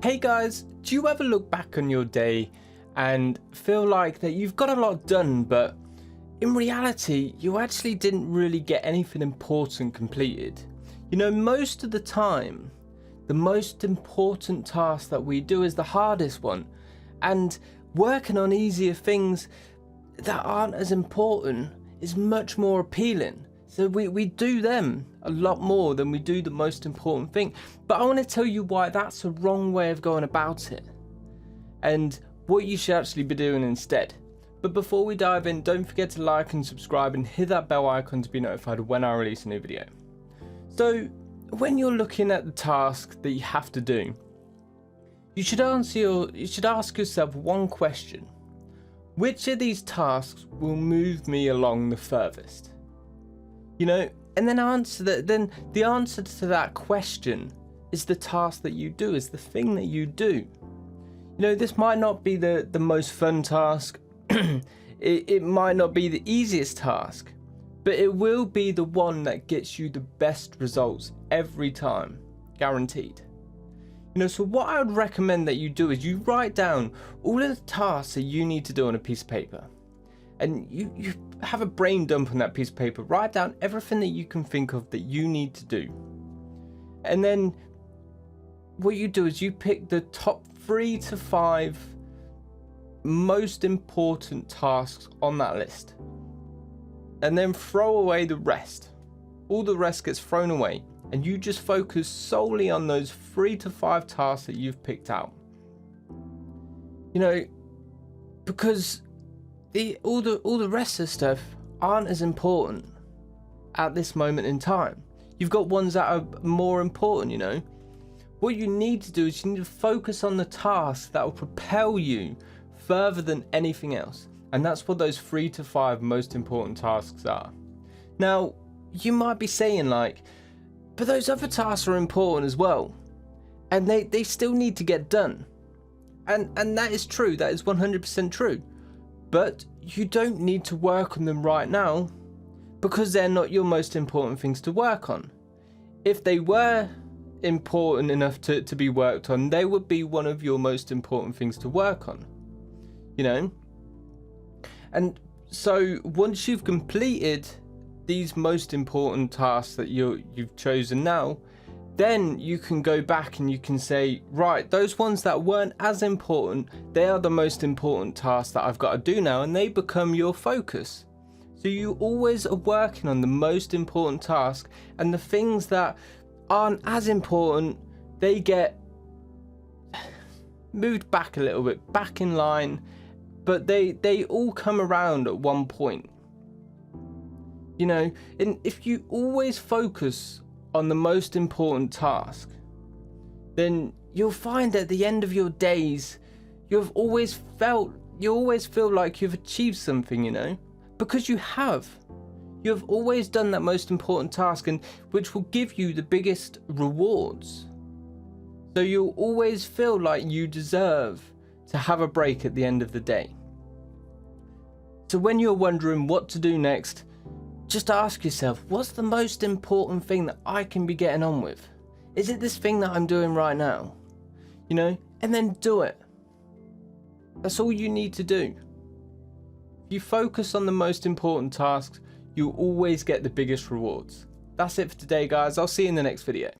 Hey guys, do you ever look back on your day and feel like that you've got a lot done, but in reality, you actually didn't really get anything important completed? You know, most of the time, the most important task that we do is the hardest one, and working on easier things that aren't as important is much more appealing. So we do them a lot more than we do the most important thing. But I want to tell you why that's a wrong way of going about it and what you should actually be doing instead. But before we dive in, don't forget to like and subscribe and hit that bell icon to be notified when I release a new video. So when you're looking at the task that you have to do, you should ask yourself one question. Which of these tasks will move me along the furthest? You know, and then the answer to that question is the task that you do, is the thing that you do. You know, this might not be the most fun task. it might not be the easiest task, but it will be the one that gets you the best results every time, guaranteed. You know, so what I would recommend that you do is you write down all of the tasks that you need to do on a piece of paper. And you have a brain dump on that piece of paper. Write down everything that you can think of that you need to do. And then what you do is you pick the top 3 to 5 most important tasks on that list. And then throw away the rest. All the rest gets thrown away. And you just focus solely on those 3 to 5 tasks that you've picked out. You know, because all the rest of stuff aren't as important at this moment in time. You've got ones that are more important, you know. What you need to do is you need to focus on the tasks that will propel you further than anything else. And that's what those 3 to 5 most important tasks are. Now, you might be saying like, but those other tasks are important as well. And they still need to get done. And that is true. That is 100% true. But you don't need to work on them right now because they're not your most important things to work on. If they were important enough to be worked on, they would be one of your most important things to work on. You know? And so once you've completed these most important tasks that you've chosen now, then you can go back and you can say, right, those ones that weren't as important, they are the most important tasks that I've got to do now, and they become your focus. So you always are working on the most important task, and the things that aren't as important, they get moved back a little bit, back in line, but they all come around at one point. You know, and if you always focus on the most important task, then you'll find at the end of your days, you always feel like you've achieved something, you know, because you have always done that most important task, and which will give you the biggest rewards. So you'll always feel like you deserve to have a break at the end of the day. So when you're wondering what to do next, just ask yourself, what's the most important thing that I can be getting on with? Is it this thing that I'm doing right now? You know, and then do it. That's all you need to do. If you focus on the most important tasks, you'll always get the biggest rewards. That's it for today, guys. I'll see you in the next video.